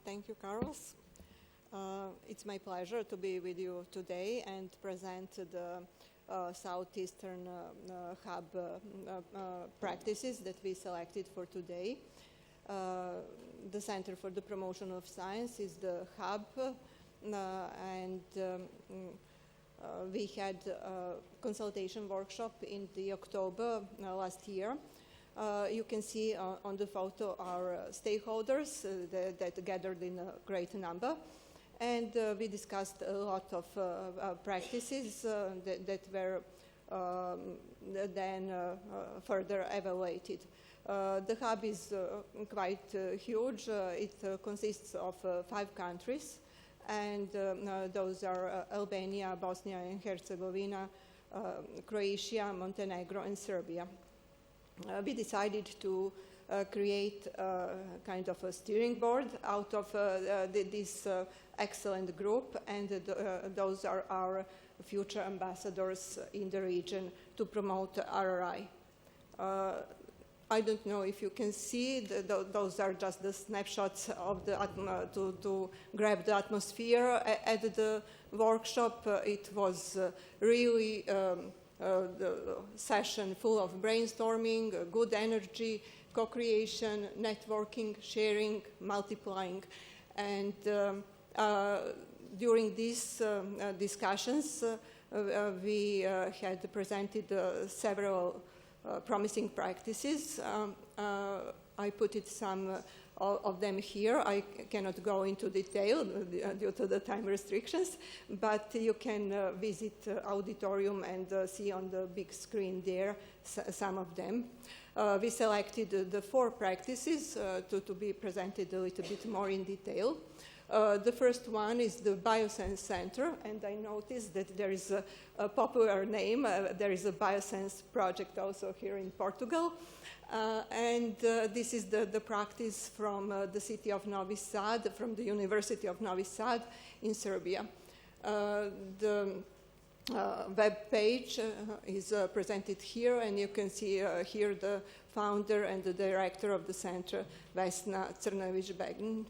Thank you, Carlos. It's my pleasure to be with you today and present the Southeastern Hub practices that we selected for today. The Center for the Promotion of Science is the hub, and we had a consultation workshop in the October last year. You can see on the photo our stakeholders that gathered in a great number. And we discussed a lot of practices that were then further evaluated. The hub is quite huge. It consists of 5 countries, and those are Albania, Bosnia and Herzegovina, Croatia, Montenegro, and Serbia. We decided to create kind of a steering board out of this excellent group, and those are our future ambassadors in the region to promote RRI. I don't know if you can see, those are just the snapshots of the to grab the atmosphere at the workshop. It was really the session full of brainstorming, good energy, co-creation, networking, sharing, multiplying. And during these discussions, we had presented several promising practices. I put some of them here. I cannot go into detail due to the time restrictions, but you can visit auditorium and see on the big screen there some of them. We selected the 4 practices to be presented a little bit more in detail. The first one is the Biosense Center, and I noticed that there is a popular name. There is a Biosense project also here in Portugal. And this is the practice from the city of Novi Sad, from the University of Novi Sad in Serbia. The web page is presented here, and you can see here the founder and the director of the center, Vesna Crnojević-Begin.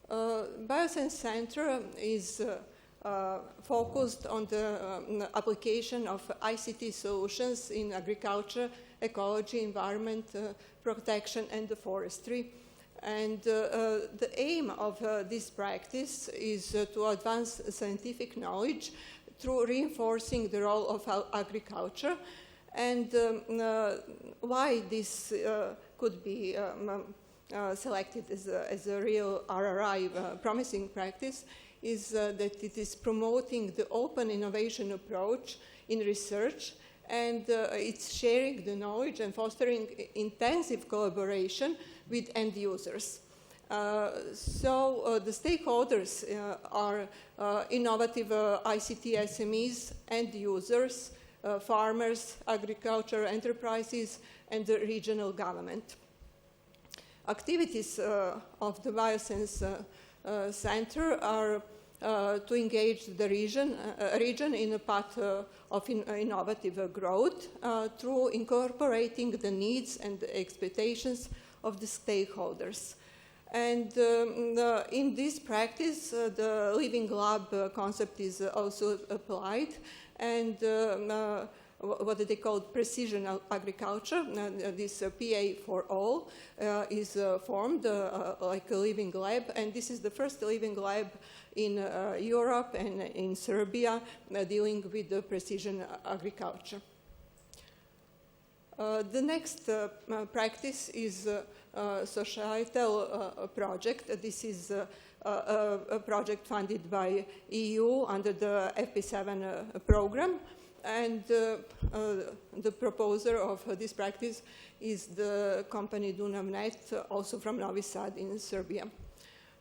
Biosense Center is focused on the application of ICT solutions in agriculture, ecology, environment protection, and the forestry. And the aim of this practice is to advance scientific knowledge through reinforcing the role of agriculture. And why this could be selected as a real RRI promising practice is that it is promoting the open innovation approach in research, and it's sharing the knowledge and fostering intensive collaboration with end users. So the stakeholders are innovative ICT SMEs, end users, farmers, agriculture enterprises, and the regional government. Activities of the Biosense Center are to engage the region in a path of innovative growth through incorporating the needs and the expectations of the stakeholders. And in this practice, the Living Lab concept is also applied, and what they call precision agriculture, this PA for all, is formed like a living lab, and this is the first living lab in Europe and in Serbia dealing with the precision agriculture. The next practice is societal project. This is a project funded by EU under the FP7 program. And the proposer of this practice is the company Dunavnet, also from Novi Sad in Serbia.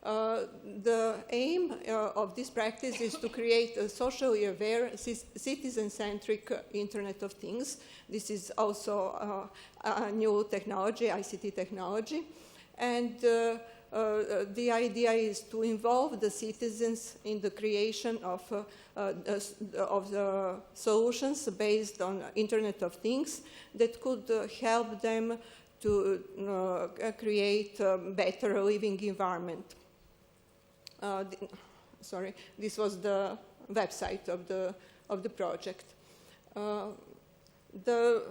The aim of this practice is to create a socially aware, citizen-centric Internet of Things. This is also a new technology, ICT technology. And the idea is to involve the citizens in the creation of solutions based on Internet of Things that could help them to create a better living environment. Sorry, this was the website of the project. The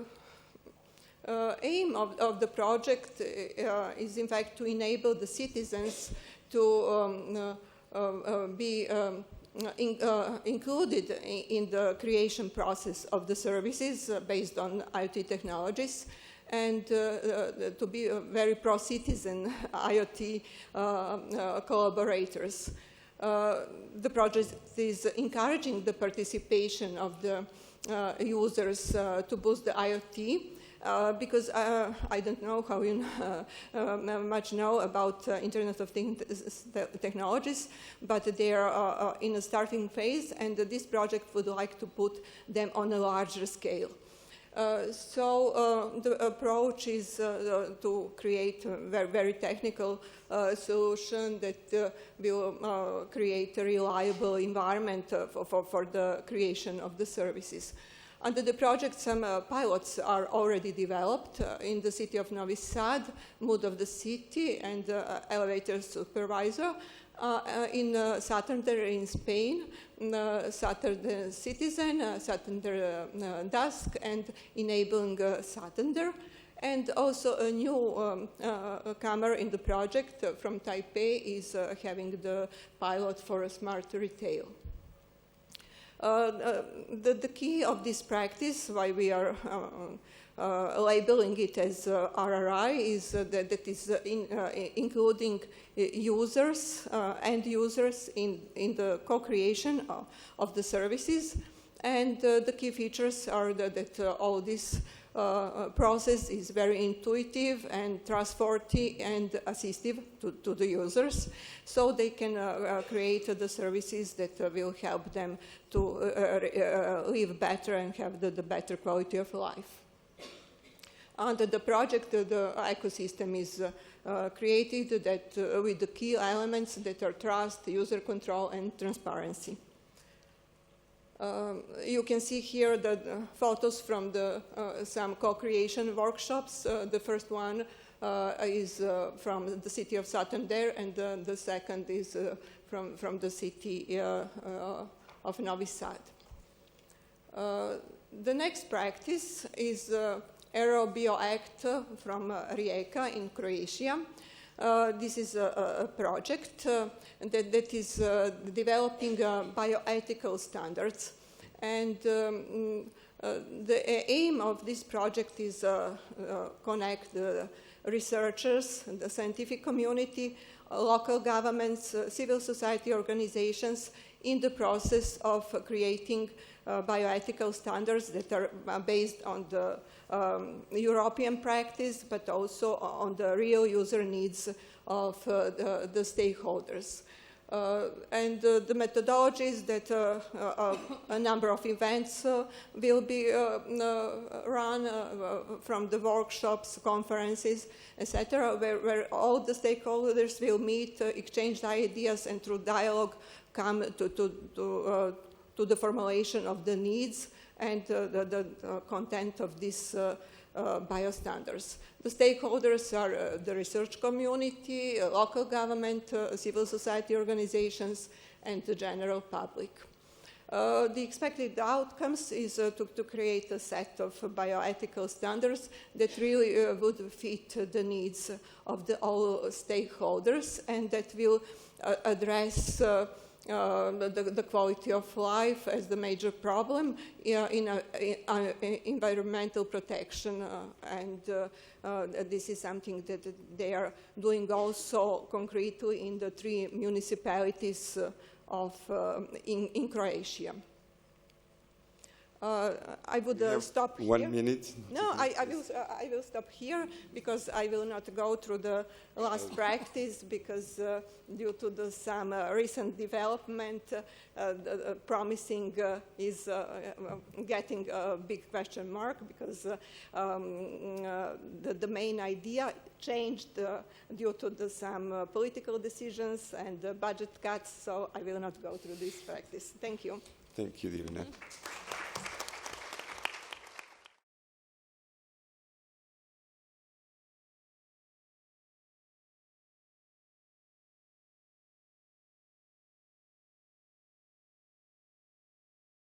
aim of the project is in fact to enable the citizens to be included in the creation process of the services based on IoT technologies, and to be very pro-citizen IoT collaborators. The project is encouraging the participation of the users to boost the IoT, because I don't know how you much know about Internet of Technologies, but they are in a starting phase, and this project would like to put them on a larger scale. So the approach is to create a very, very technical solution that will create a reliable environment for the creation of the services. Under the project, some pilots are already developed in the city of Novi Sad, mood of the city, and elevator supervisor. In Santander in Spain, Santander Citizen, Santander Dusk, and Enabling Santander. And also a new comer in the project from Taipei is having the pilot for a smart retail. The key of this practice, why we are labeling it as RRI, is that it is including users, end users in the co-creation of the services. And the key features are that all this process is very intuitive and trustworthy and assistive to the users, so they can create the services that will help them to live better and have the better quality of life. Under the project, the ecosystem is created that, with the key elements that are trust, user control, and transparency. You can see here the photos from some co-creation workshops. The first one is from the city of Santander, and the second is from the city of Novi Sad. The next practice is AeroBioAct from Rijeka in Croatia. This is a project that is developing bioethical standards. And the aim of this project is connect the researchers, the scientific community, local governments, civil society organizations in the process of creating bioethical standards that are based on the European practice, but also on the real user needs of the stakeholders. And the methodologies that a number of events will be run from the workshops, conferences, etc., where all the stakeholders will meet, exchange ideas, and through dialogue come to the formulation of the needs and the content of these biostandards. The stakeholders are the research community, local government, civil society organizations, and the general public. The expected outcomes is to create a set of bioethical standards that really would fit the needs of all stakeholders, and that will address the quality of life as the major problem in environmental protection, and this is something that they are doing also concretely in the 3 municipalities in Croatia. I would stop here. 1 minute. No, I will stop here because I will not go through the last practice, because due to some recent development, promising is getting a big question mark, because the main idea changed due to some political decisions and budget cuts, so I will not go through this practice. Thank you. Thank you, Divina.